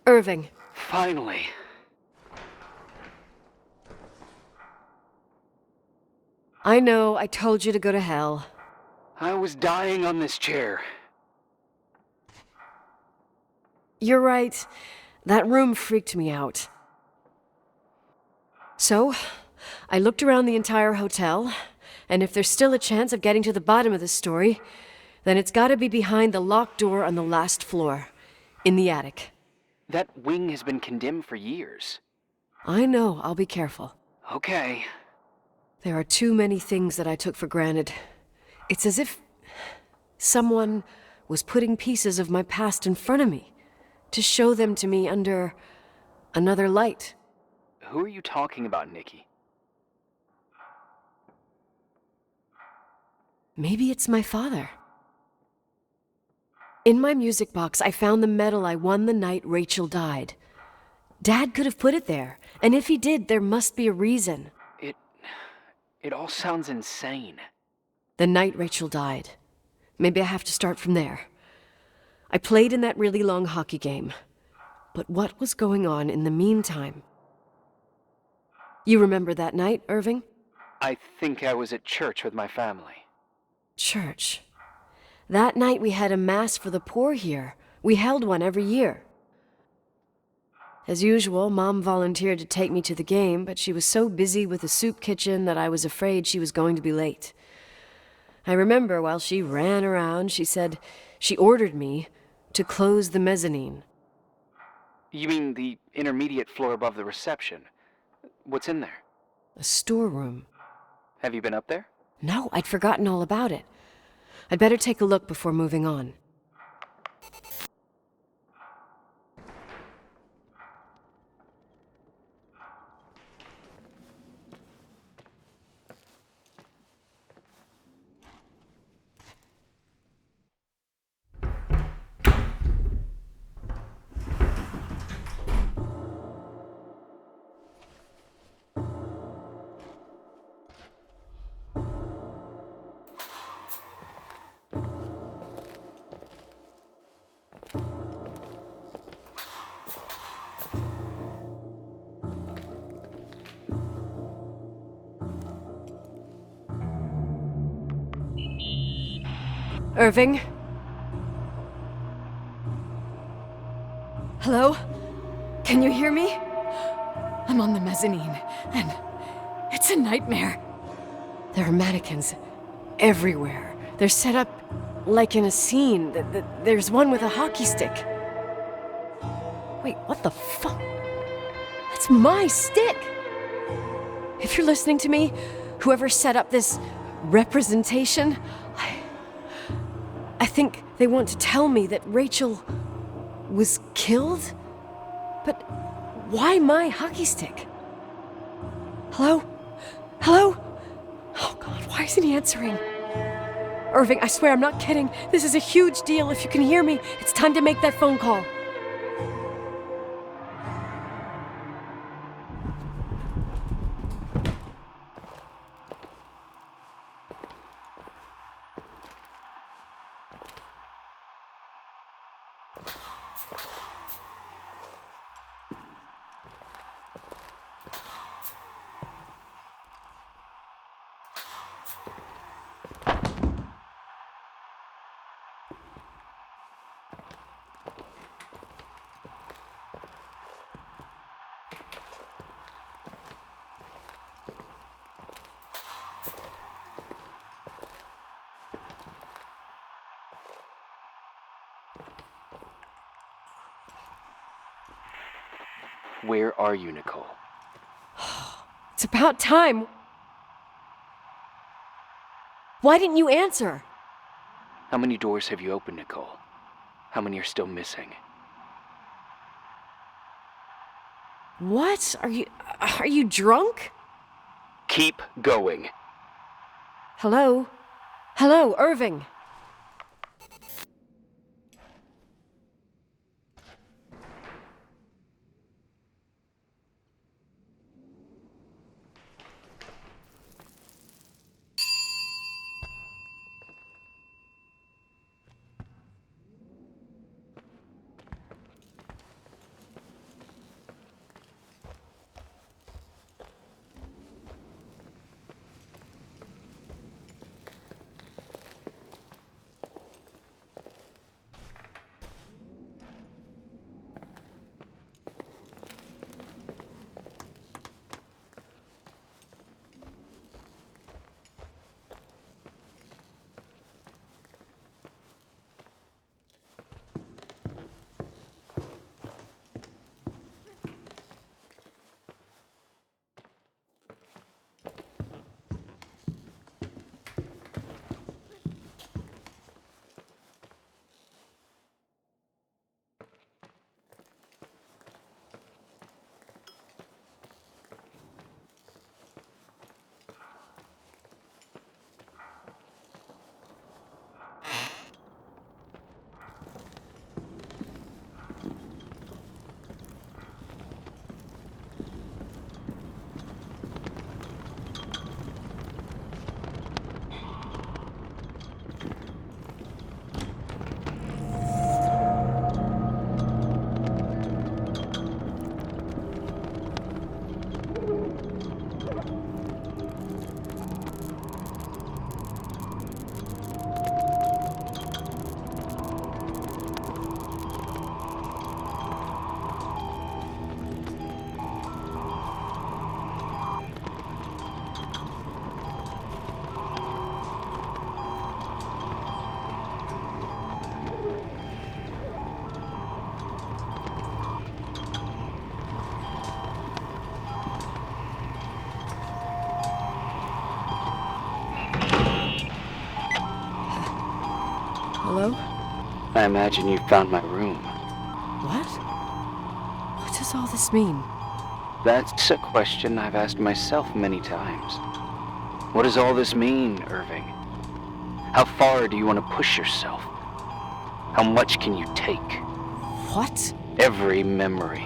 Irving. Finally. I know, I told you to go to hell. I was dying on this chair. You're right. That room freaked me out. So, I looked around the entire hotel, and if there's still a chance of getting to the bottom of this story, then it's gotta be behind the locked door on the last floor, in the attic. That wing has been condemned for years. I know, I'll be careful. Okay. There are too many things that I took for granted. It's as if someone was putting pieces of my past in front of me to show them to me under another light. Who are you talking about, Nikki? Maybe it's my father. In my music box, I found the medal I won the night Rachel died. Dad could have put it there, and if he did, there must be a reason. It all sounds insane. The night Rachel died. Maybe I have to start from there. I played in that really long hockey game. But what was going on in the meantime? You remember that night, Irving? I think I was at church with my family. Church. That night we had a mass for the poor here. We held one every year. As usual, Mom volunteered to take me to the game, but she was so busy with the soup kitchen that I was afraid she was going to be late. I remember while she ran around, she said she ordered me to close the mezzanine. You mean the intermediate floor above the reception? What's in there? A storeroom. Have you been up there? No, I'd forgotten all about it. I'd better take a look before moving on. Irving? Hello? Can you hear me? I'm on the mezzanine, and it's a nightmare. There are mannequins everywhere. They're set up like in a scene. There's one with a hockey stick. Wait, what the fuck? That's my stick! If you're listening to me, whoever set up this representation, I think they want to tell me that Rachel was killed? But why my hockey stick? Hello? Hello? Oh God, why isn't he answering? Irving, I swear I'm not kidding. This is a huge deal. If you can hear me, it's time to make that phone call. Where are you, Nicole? It's about time. Why didn't you answer? How many doors have you opened, Nicole? How many are still missing? What? Are you drunk? Keep going. Hello? Hello, Irving. I imagine you found my room. What? What does all this mean? That's a question I've asked myself many times. What does all this mean, Irving? How far do you want to push yourself? How much can you take? What? Every memory.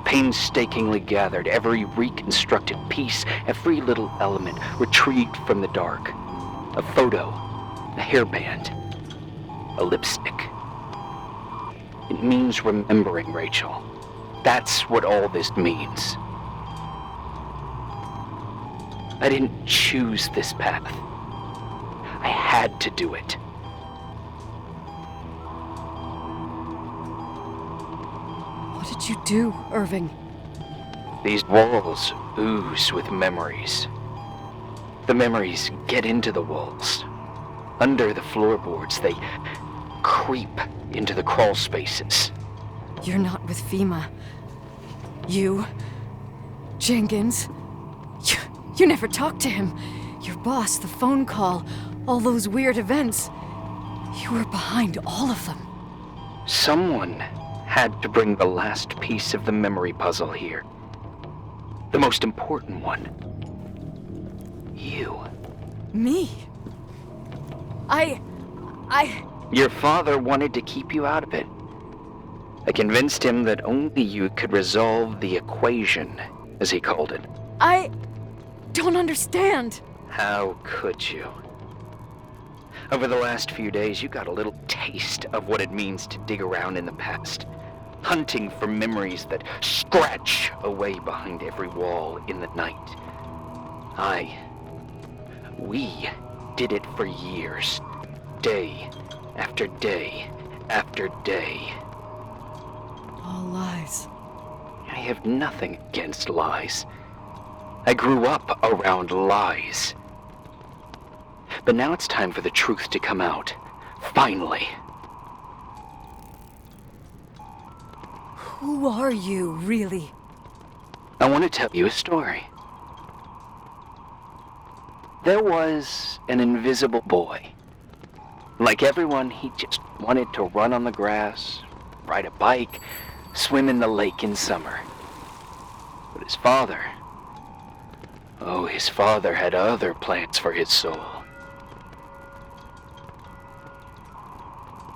Painstakingly gathered, every reconstructed piece, every little element retrieved from the dark. A photo, a hairband, a lipstick. It means remembering, Rachel. That's what all this means. I didn't choose this path. I had to do it. What did you do, Irving? These walls ooze with memories. The memories get into the walls. Under the floorboards, they creep into the crawl spaces. You're not with FEMA. You... Jenkins... You never talked to him. Your boss, the phone call, all those weird events. You were behind all of them. Someone had to bring the last piece of the memory puzzle here. The most important one. You. Me? Your father wanted to keep you out of it. I convinced him that only you could resolve the equation, as he called it. I don't understand. How could you? Over the last few days, you got a little taste of what it means to dig around in the past, hunting for memories that scratch away behind every wall in the night. We did it for years, day after day after day. All lies. I have nothing against lies. I grew up around lies. But now it's time for the truth to come out. Finally. Who are you, really? I want to tell you a story. There was an invisible boy. Like everyone, he just wanted to run on the grass, ride a bike, swim in the lake in summer. But his father... Oh, his father had other plans for his soul.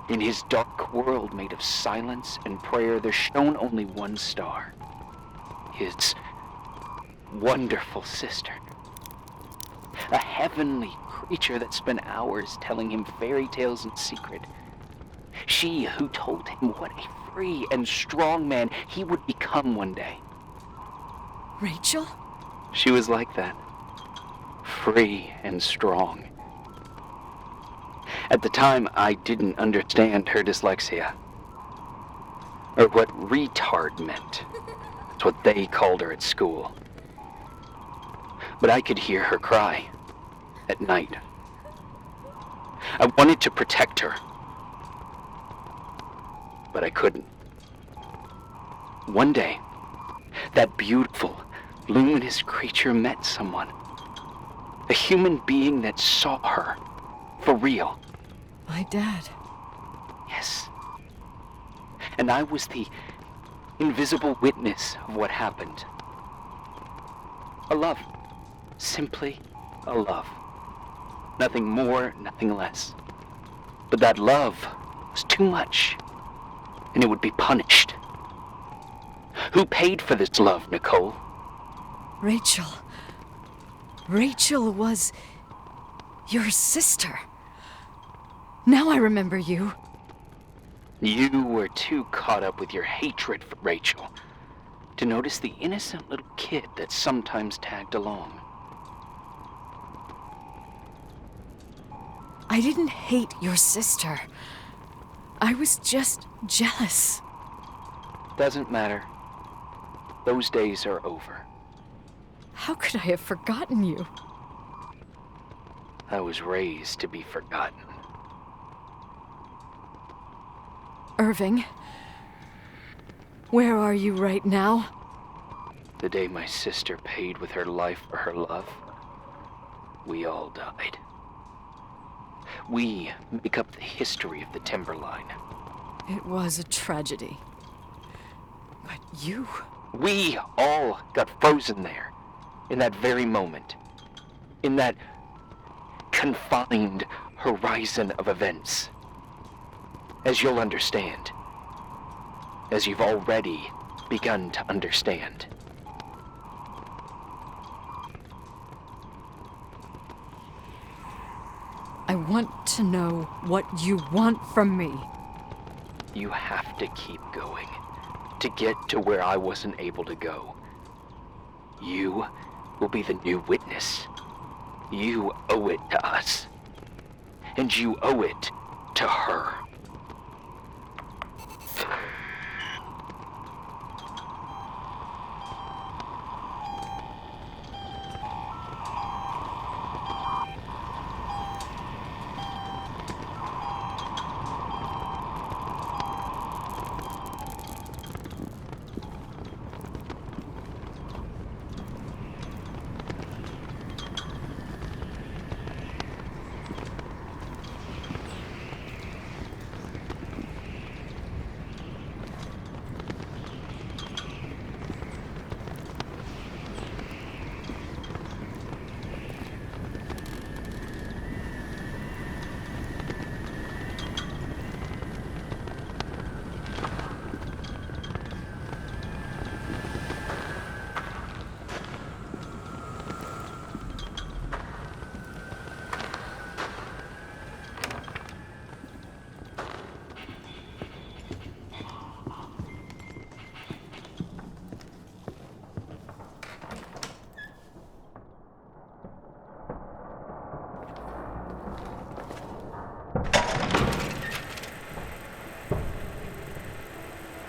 In his dark world made of silence and prayer, there shone only one star. His wonderful sister. A heavenly creature that spent hours telling him fairy tales in secret. She who told him what a free and strong man he would become one day. Rachel? She was like that. Free and strong. At the time, I didn't understand her dyslexia. Or what retard meant. It's what they called her at school. But I could hear her cry. At night. I wanted to protect her. But I couldn't. One day, that beautiful, luminous creature met someone. A human being that saw her. For real. My dad. Yes. And I was the invisible witness of what happened. A love. Simply a love. Nothing more, nothing less. But that love was too much, and it would be punished. Who paid for this love, Nicole? Rachel. Rachel was... your sister. Now I remember you. You were too caught up with your hatred for Rachel to notice the innocent little kid that sometimes tagged along. I didn't hate your sister. I was just jealous. Doesn't matter. Those days are over. How could I have forgotten you? I was raised to be forgotten. Irving, where are you right now? The day my sister paid with her life for her love, we all died. We make up the history of the Timberline. It was a tragedy. But you... We all got frozen there, in that very moment. In that confined horizon of events. As you'll understand. As you've already begun to understand. I want to know what you want from me. You have to keep going to get to where I wasn't able to go. You will be the new witness. You owe it to us. And you owe it to her.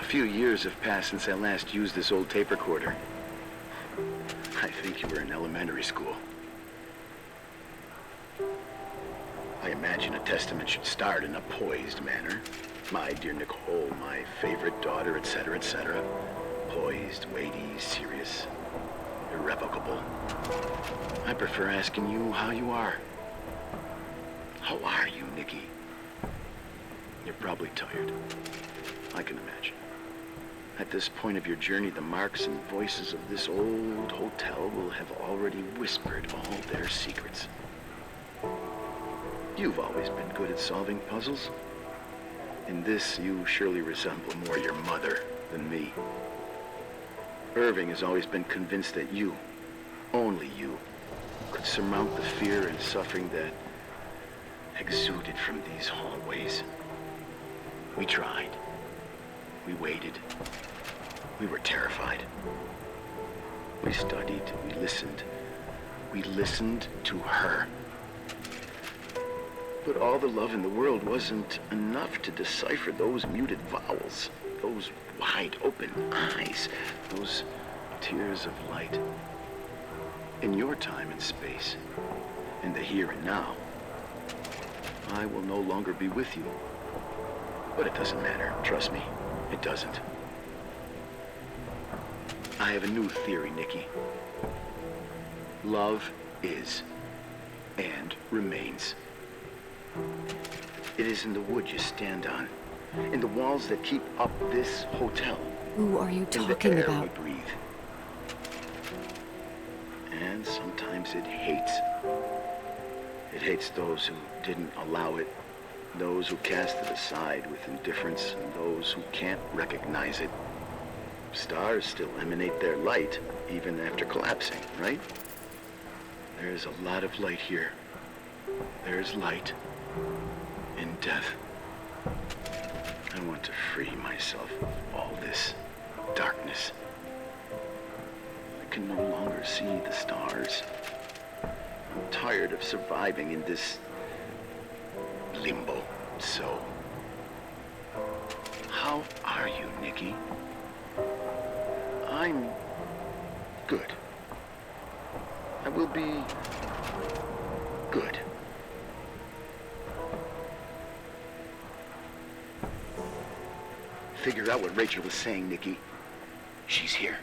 A few years have passed since I last used this old tape recorder. I think you were in elementary school. I imagine a testament should start in a poised manner. My dear Nicole, my favorite daughter, etc., etc. Poised, weighty, serious, irrevocable. I prefer asking you how you are. How are you, Nikki? You're probably tired. I can imagine. At this point of your journey, the marks and voices of this old hotel will have already whispered all their secrets. You've always been good at solving puzzles. In this, you surely resemble more your mother than me. Irving has always been convinced that you, only you, could surmount the fear and suffering that exuded from these hallways. We tried. We waited. We were terrified. We studied. We listened. We listened to her. But all the love in the world wasn't enough to decipher those muted vowels, those wide open eyes, those tears of light. In your time and space, in the here and now, I will no longer be with you. But it doesn't matter, trust me, it doesn't. I have a new theory, Nikki. Love is, and remains. It is in the wood you stand on, in the walls that keep up this hotel. Who are you in talking the air about? we breathe. And sometimes it hates. It hates those who didn't allow it, those who cast it aside with indifference, and those who can't recognize it. Stars still emanate their light, even after collapsing, right? There's a lot of light here. There's light in death. I want to free myself of all this darkness. I can no longer see the stars. I'm tired of surviving in this limbo. So, how are you, Nikki? I'm good. I will be good. Figure out what Rachel was saying, Nikki. She's here.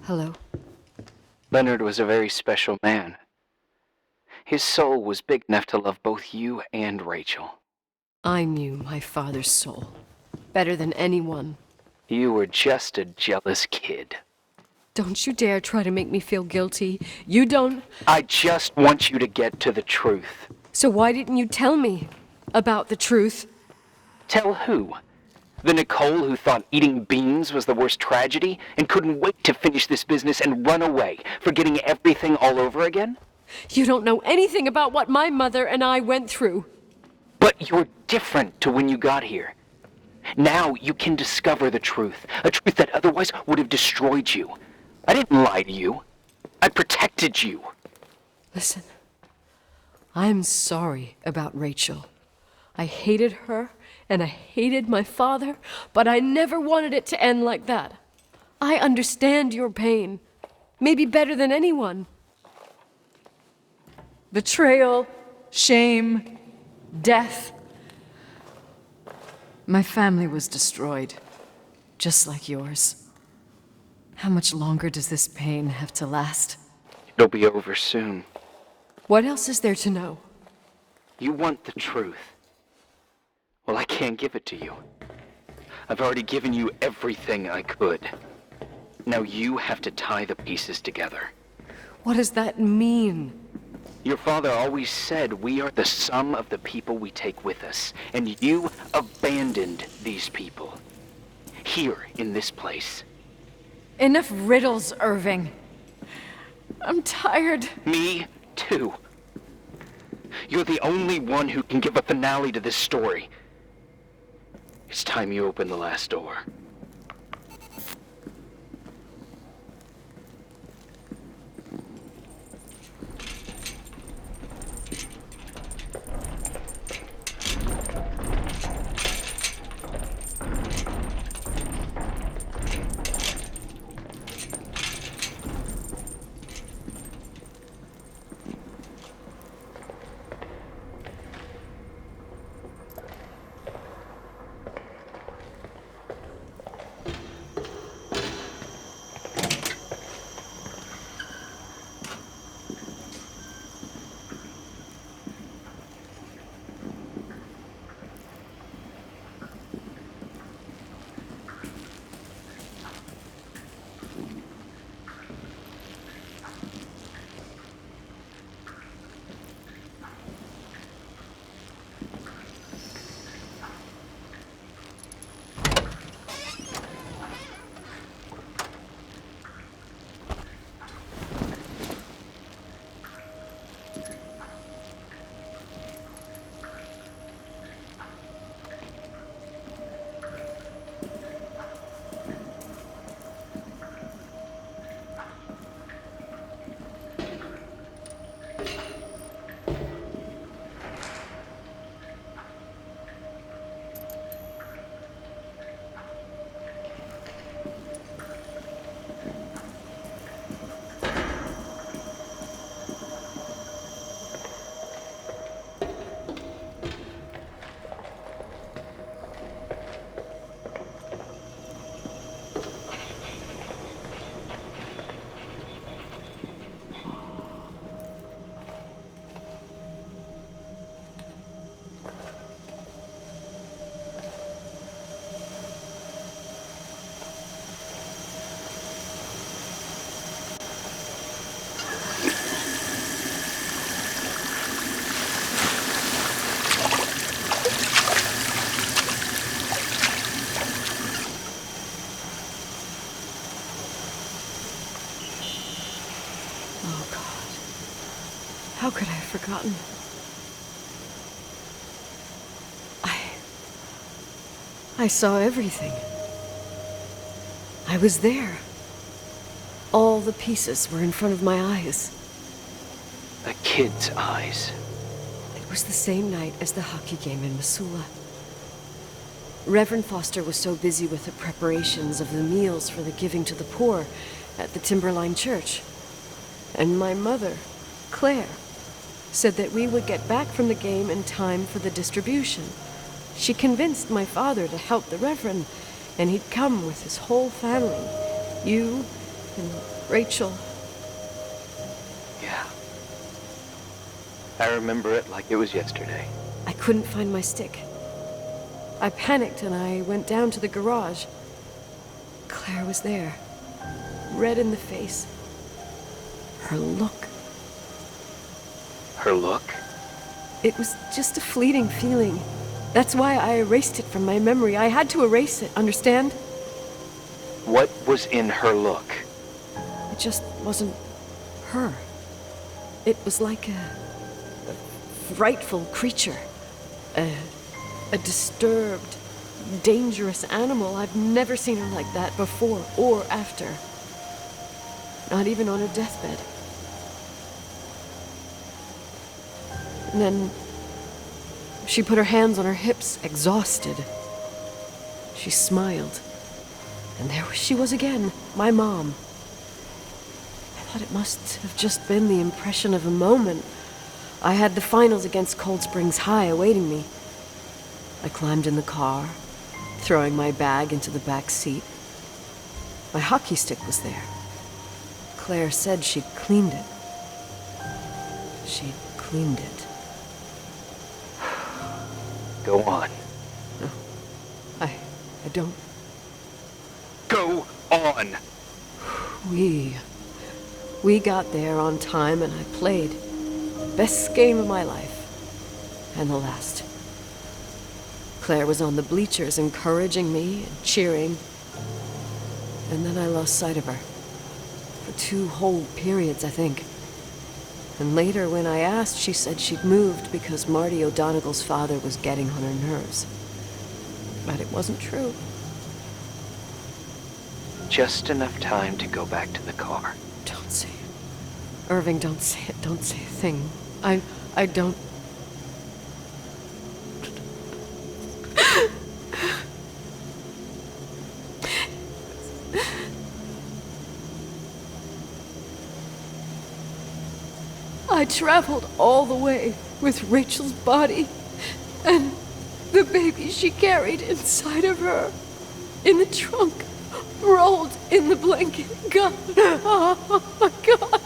Hello. Leonard was a very special man. His soul was big enough to love both you and Rachel. I knew my father's soul better than anyone. You were just a jealous kid. Don't you dare try to make me feel guilty. You don't... I just want you to get to the truth. So why didn't you tell me about the truth? Tell who? The Nicole who thought eating beans was the worst tragedy and couldn't wait to finish this business and run away, forgetting everything all over again? You don't know anything about what my mother and I went through. But you're different to when you got here. Now you can discover the truth, a truth that otherwise would have destroyed you. I didn't lie to you. I protected you. Listen, I'm sorry about Rachel. I hated her, and I hated my father, but I never wanted it to end like that. I understand your pain, maybe better than anyone. Betrayal, shame, death. My family was destroyed, just like yours. How much longer does this pain have to last? It'll be over soon. What else is there to know? You want the truth. Well, I can't give it to you. I've already given you everything I could. Now you have to tie the pieces together. What does that mean? Your father always said we are the sum of the people we take with us, and you abandoned these people. Here, in this place. Enough riddles, Irving. I'm tired. Me, too. You're the only one who can give a finale to this story. It's time you open the last door. How could I have forgotten? I saw everything. I was there. All the pieces were in front of my eyes. A kid's eyes. It was the same night as the hockey game in Missoula. Reverend Foster was so busy with the preparations of the meals for the giving to the poor at the Timberline Church. And my mother, Claire, said that we would get back from the game in time for the distribution. She convinced my father to help the Reverend, and he'd come with his whole family. You and Rachel. Yeah. I remember it like it was yesterday. I couldn't find my stick. I panicked and I went down to the garage. Claire was there, red in the face. Her look. Her look? It was just a fleeting feeling. That's why I erased it from my memory. I had to erase it, understand? What was in her look? It just wasn't her. It was like a frightful creature. A disturbed, dangerous animal. I've never seen her like that before or after. Not even on her deathbed. And then she put her hands on her hips, exhausted. She smiled. And there she was again, my mom. I thought it must have just been the impression of a moment. I had the finals against Cold Springs High awaiting me. I climbed in the car, throwing my bag into the back seat. My hockey stick was there. Claire said she'd cleaned it. She'd cleaned it. Go on. No, I don't. Go on! We got there on time and I played. Best game of my life. And the last. Claire was on the bleachers encouraging me and cheering. And then I lost sight of her. For 2 whole periods, I think. And later, when I asked, she said she'd moved because Marty O'Donegal's father was getting on her nerves. But it wasn't true. Just enough time to go back to the car. Don't say it. Irving, don't say it. Don't say a thing. I don't... I traveled all the way with Rachel's body and the baby she carried inside of her in the trunk, rolled in the blanket. God, oh my God.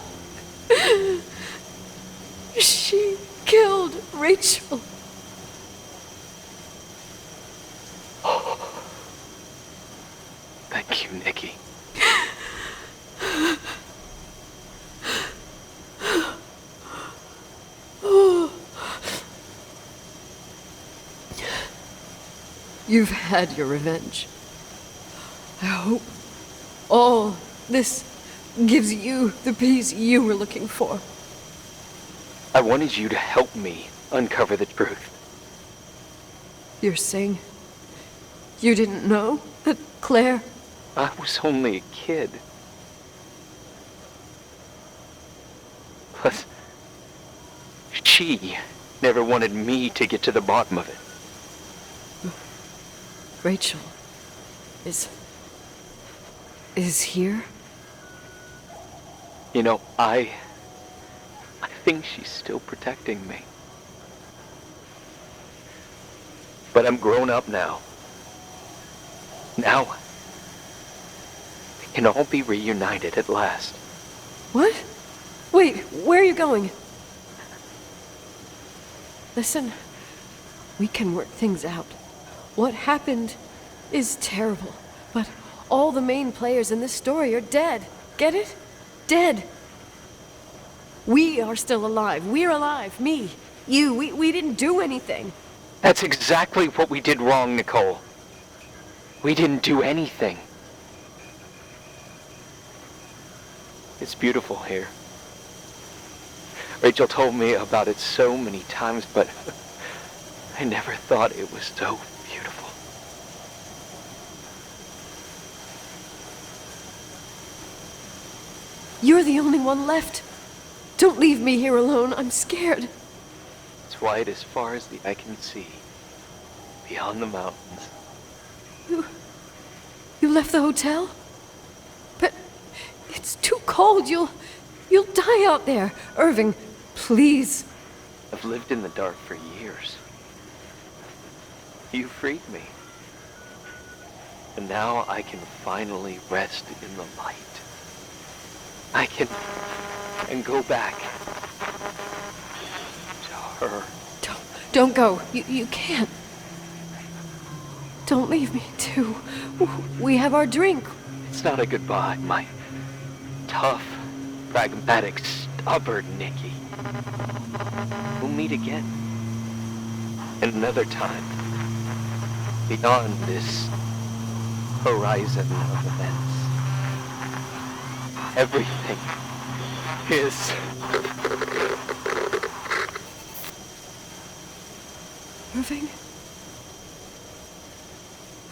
She killed Rachel. Thank you, Nikki. You've had your revenge. I hope all this gives you the peace you were looking for. I wanted you to help me uncover the truth. You're saying you didn't know that Claire... I was only a kid. Plus, she never wanted me to get to the bottom of it. Rachel is here? You know, I think she's still protecting me. But I'm grown up now. Now, we can all be reunited at last. What? Wait, where are you going? Listen, we can work things out. What happened is terrible, but all the main players in this story are dead. Get it? Dead. We are still alive. We're alive. Me, you, we didn't do anything. That's exactly what we did wrong, Nicole. We didn't do anything. It's beautiful here. Rachel told me about it so many times, but I never thought it was so beautiful. You're the only one left. Don't leave me here alone. I'm scared. It's white as far as the eye can see, beyond the mountains. You left the hotel? But it's too cold. You'll die out there. Irving, please. I've lived in the dark for years. You freed me. And now I can finally rest in the light. I can go back to her. Don't go. You can't. Don't leave me, too. We have our drink. It's not a goodbye, my tough, pragmatic, stubborn Nikki. We'll meet again. And another time. Beyond this horizon of events. Everything is... Irving?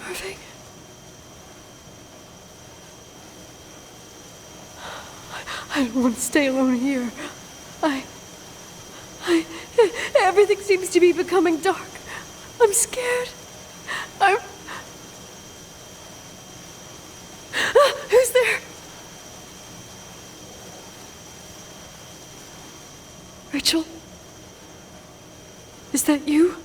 Irving? I don't want to stay alone here. Everything seems to be becoming dark. I'm scared. Who's there? Rachel? Is that you?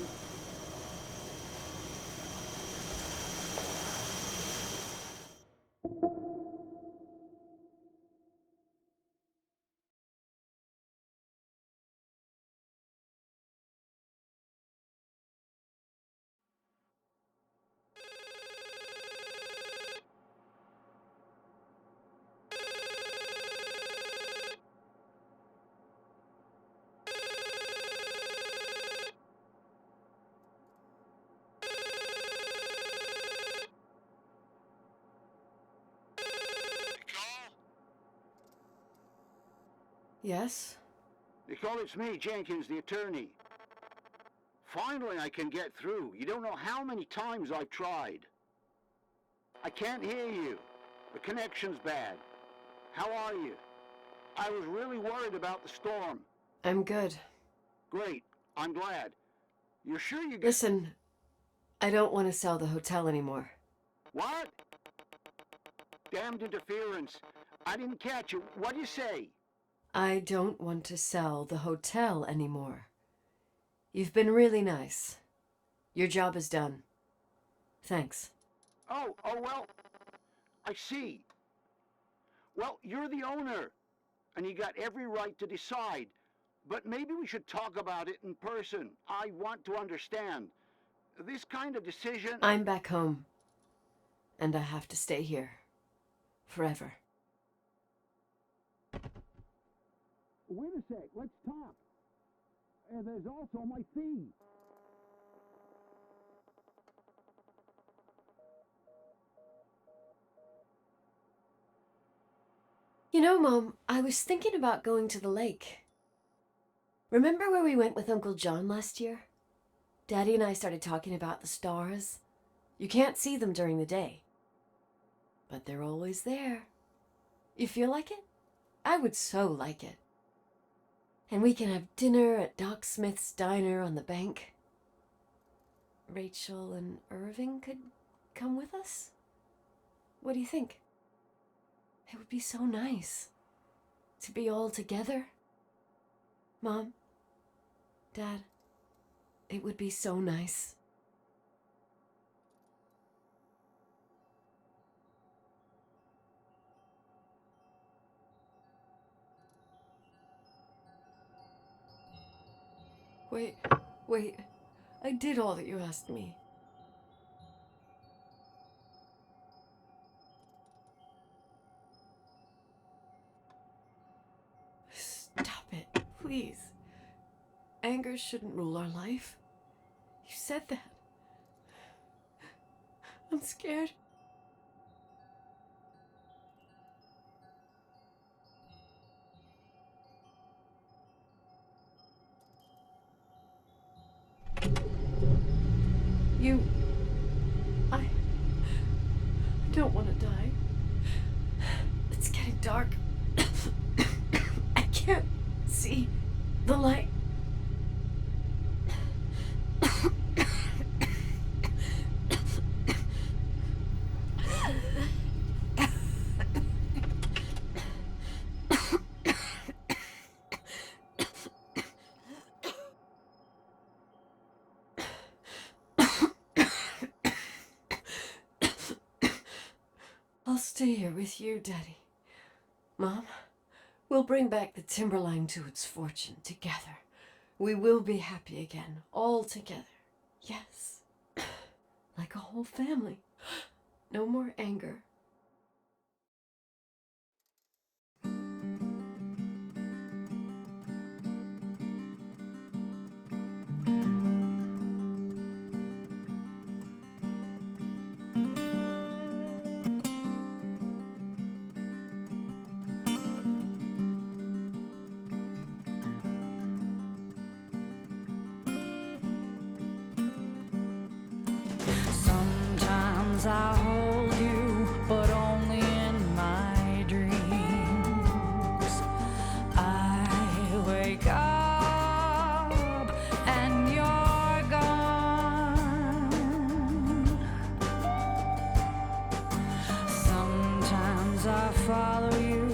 Yes? Nicole, it's me, Jenkins, the attorney. Finally, I can get through. You don't know how many times I've tried. I can't hear you. The connection's bad. How are you? I was really worried about the storm. I'm good. Great. I'm glad. You're sure you get... Listen, I don't want to sell the hotel anymore. What? Damned interference. I didn't catch you. What'd you say? I don't want to sell the hotel anymore. You've been really nice. Your job is done. Thanks. Oh, well, I see. Well, you're the owner, and you got every right to decide. But maybe we should talk about it in person. I want to understand. This kind of decision... I'm back home, and I have to stay here. Forever. Wait a sec, let's talk. There's also my fee. You know, Mom, I was thinking about going to the lake. Remember where we went with Uncle John last year? Daddy and I started talking about the stars. You can't see them during the day, but they're always there. You feel like it? I would so like it. And we can have dinner at Doc Smith's diner on the bank. Rachel and Irving could come with us? What do you think? It would be so nice to be all together. Mom, Dad, it would be so nice. Wait. I did all that you asked me. Stop it, please. Anger shouldn't rule our life. You said that. I'm scared. I don't want to die. It's getting dark. I can't see the light. I'll stay here with you, Daddy. Mom, We'll bring back the timberline to its fortune together. We will be happy again, all together. Yes. Like a whole family. No more anger. Sometimes I hold you, but only in my dreams. I wake up and you're gone. Sometimes I follow you